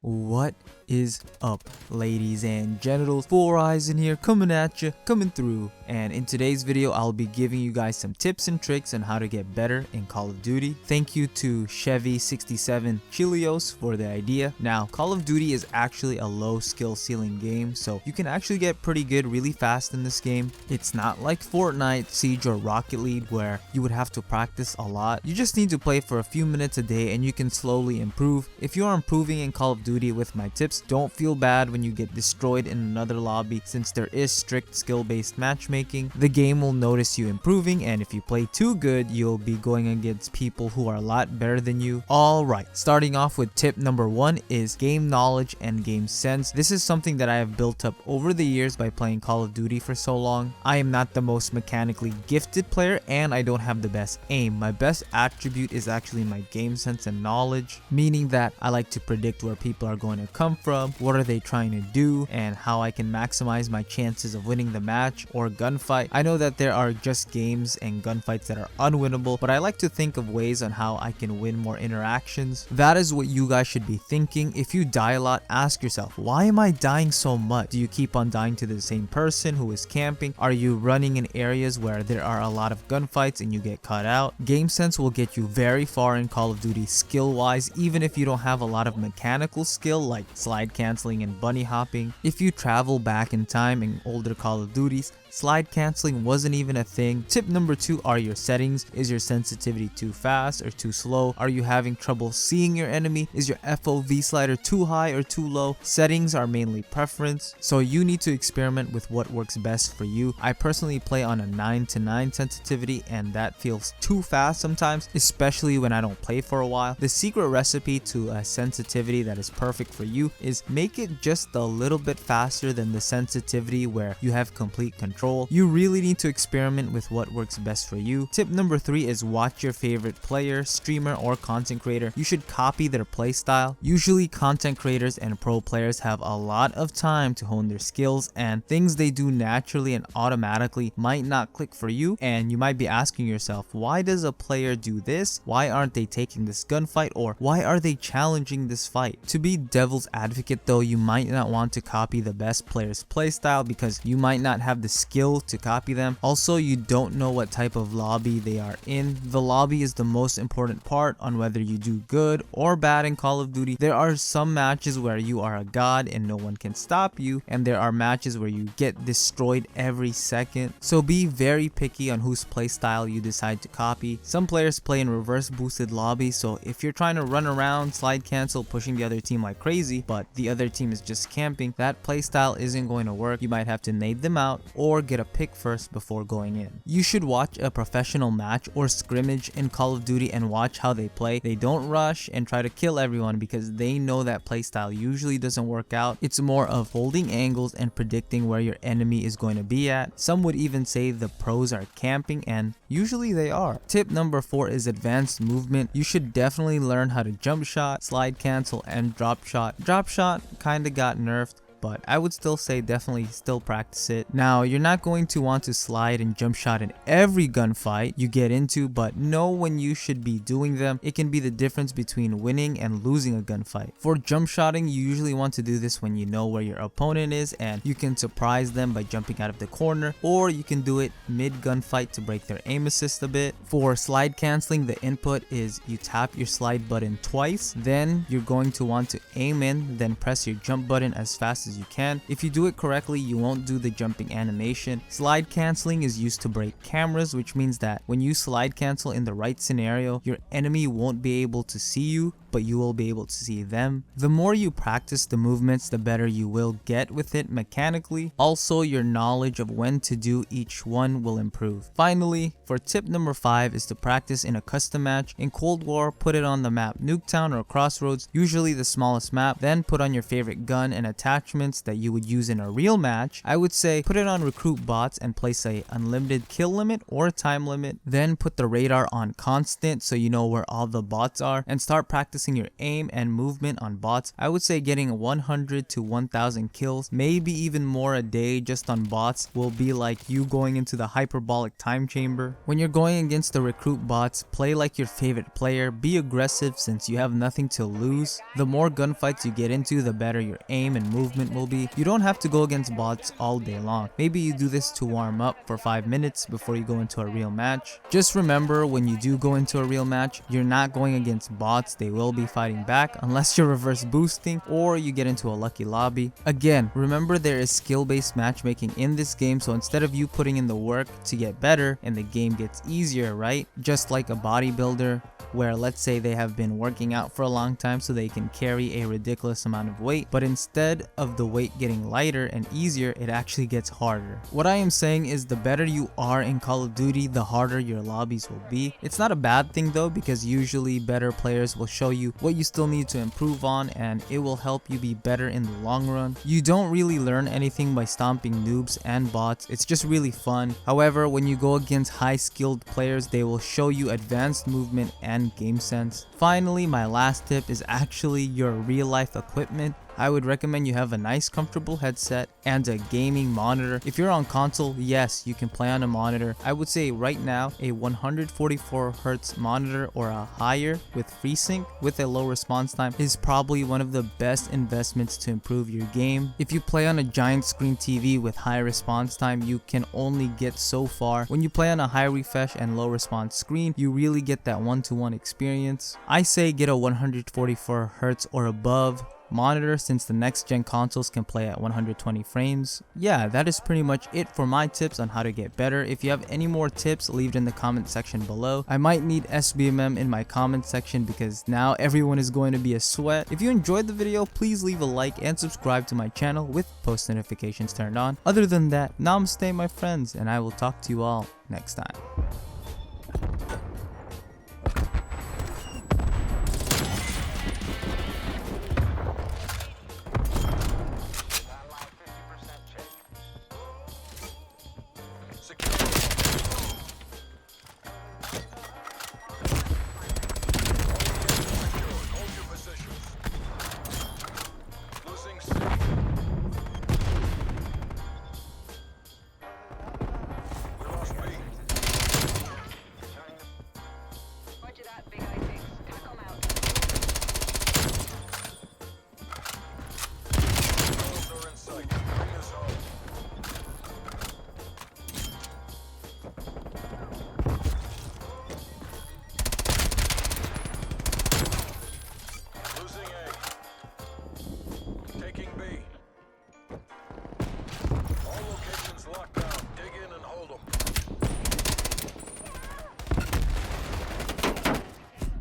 What is up, ladies and genitals? Four Eyes in here, coming at you, coming through. And in today's video, I'll be giving you guys some tips and tricks on how to get better in Call of Duty. Thank you to Chevy67 Chilios for the idea. Now, Call of Duty is actually a low skill ceiling game, so you can actually get pretty good really fast in this game. It's not like Fortnite, Siege, or Rocket League where you would have to practice a lot. You just need to play for a few minutes a day and you can slowly improve. If you are improving in Call of Duty with my tips, don't feel bad when you get destroyed in another lobby, since there is strict skill-based matchmaking. The game will notice you improving, and if you play too good, you'll be going against people who are a lot better than you. Alright, starting off with tip number 1 is game knowledge and game sense. This is something that I have built up over the years by playing Call of Duty for so long. I am not the most mechanically gifted player and I don't have the best aim. My best attribute is actually my game sense and knowledge, meaning that I like to predict where people are going to come from, what are they trying to do, and how I can maximize my chances of winning the match or gunfight. I know that there are just games and gunfights that are unwinnable, but I like to think of ways on how I can win more interactions. That is what you guys should be thinking. If you die a lot, ask yourself, why am I dying so much? Do you keep on dying to the same person who is camping? Are you running in areas where there are a lot of gunfights and you get caught out? Game sense will get you very far in Call of Duty skill wise, even if you don't have a lot of mechanical skill like slide canceling and bunny hopping. If you travel back in time in older Call of Duties, slide canceling wasn't even a thing. Tip number 2 are your settings. Is your sensitivity too fast or too slow? Are you having trouble seeing your enemy? Is your FOV slider too high or too low? Settings are mainly preference, so you need to experiment with what works best for you. I personally play on a 9:9 sensitivity and that feels too fast sometimes, especially when I don't play for a while. The secret recipe to a sensitivity that is perfect for you is make it just a little bit faster than the sensitivity where you have complete control. You really need to experiment with what works best for you. Tip number 3 is watch your favorite player, streamer, or content creator. You should copy their playstyle. Usually content creators and pro players have a lot of time to hone their skills, and things they do naturally and automatically might not click for you, and you might be asking yourself, why does a player do this? Why aren't they taking this gunfight? Or why are they challenging this fight? To be devil's advocate though, you might not want to copy the best player's playstyle because you might not have the skill to copy them. Also, you don't know what type of lobby they are in. The lobby is the most important part on whether you do good or bad in Call of Duty. There are some matches where you are a god and no one can stop you, and there are matches where you get destroyed every second. So be very picky on whose playstyle you decide to copy. Some players play in reverse boosted lobbies, so if you're trying to run around, slide cancel, pushing the other team like crazy, but the other team is just camping, that playstyle isn't going to work. You might have to nade them out or get a pick first before going in. You should watch a professional match or scrimmage in Call of Duty and watch how they play. They don't rush and try to kill everyone because they know that playstyle usually doesn't work out. It's more of holding angles and predicting where your enemy is going to be at. Some would even say the pros are camping, and usually they are. Tip number 4 is advanced movement. You should definitely learn how to jump shot, slide cancel, and drop shot. Drop shot kinda got nerfed, but I would still say definitely still practice it. Now, you're not going to want to slide and jump shot in every gunfight you get into, but know when you should be doing them. It can be the difference between winning and losing a gunfight. For jump shotting, you usually want to do this when you know where your opponent is and you can surprise them by jumping out of the corner, or you can do it mid gunfight to break their aim assist a bit. For slide canceling, the input is you tap your slide button twice, then you're going to want to aim in, then press your jump button as fast as you can. If you do it correctly, you won't do the jumping animation. Slide canceling is used to break cameras, which means that when you slide cancel in the right scenario, your enemy won't be able to see you, but you will be able to see them. The more you practice the movements, the better you will get with it mechanically. Also, your knowledge of when to do each one will improve. Finally, for tip number 5 is to practice in a custom match. In Cold War, put it on the map Nuketown or Crossroads, usually the smallest map, then put on your favorite gun and attachments that you would use in a real match. I would say put it on recruit bots and place a unlimited kill limit or time limit, then put the radar on constant so you know where all the bots are, and start practicing focusing your aim and movement on bots. I would say getting 100 to 1000 kills, maybe even more a day just on bots, will be like you going into the hyperbolic time chamber. When you're going against the recruit bots, play like your favorite player, be aggressive since you have nothing to lose. The more gunfights you get into, the better your aim and movement will be. You don't have to go against bots all day long. Maybe you do this to warm up for 5 minutes before you go into a real match. Just remember, when you do go into a real match, you're not going against bots. They will be fighting back unless you're reverse boosting or you get into a lucky lobby. Again, remember there is skill-based matchmaking in this game, so instead of you putting in the work to get better and the game gets easier, right? Just like a bodybuilder, where let's say they have been working out for a long time so they can carry a ridiculous amount of weight, but instead of the weight getting lighter and easier, it actually gets harder. What I am saying is the better you are in Call of Duty, the harder your lobbies will be. It's not a bad thing though, because usually better players will show you what you still need to improve on, and it will help you be better in the long run. You don't really learn anything by stomping noobs and bots, it's just really fun. However, when you go against high skilled players, they will show you advanced movement and game sense. Finally, my last tip is actually your real life equipment. I would recommend you have a nice comfortable headset and a gaming monitor. If you're on console, yes, you can play on a monitor. I would say right now a 144Hz monitor or a higher with FreeSync with a low response time is probably one of the best investments to improve your game. If you play on a giant screen TV with high response time, you can only get so far. When you play on a high refresh and low response screen, you really get that one-to-one experience. I say get a 144Hz or above monitor, since the next gen consoles can play at 120 frames. Yeah, that is pretty much it for my tips on how to get better. If you have any more tips, leave it in the comment section below. I might need SBMM in my comment section because now everyone is going to be a sweat. If you enjoyed the video, please leave a like and subscribe to my channel with post notifications turned on. Other than that, namaste my friends, and I will talk to you all next time.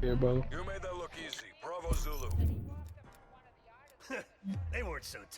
Here, brother. You made that look easy. Bravo Zulu. They weren't so tough.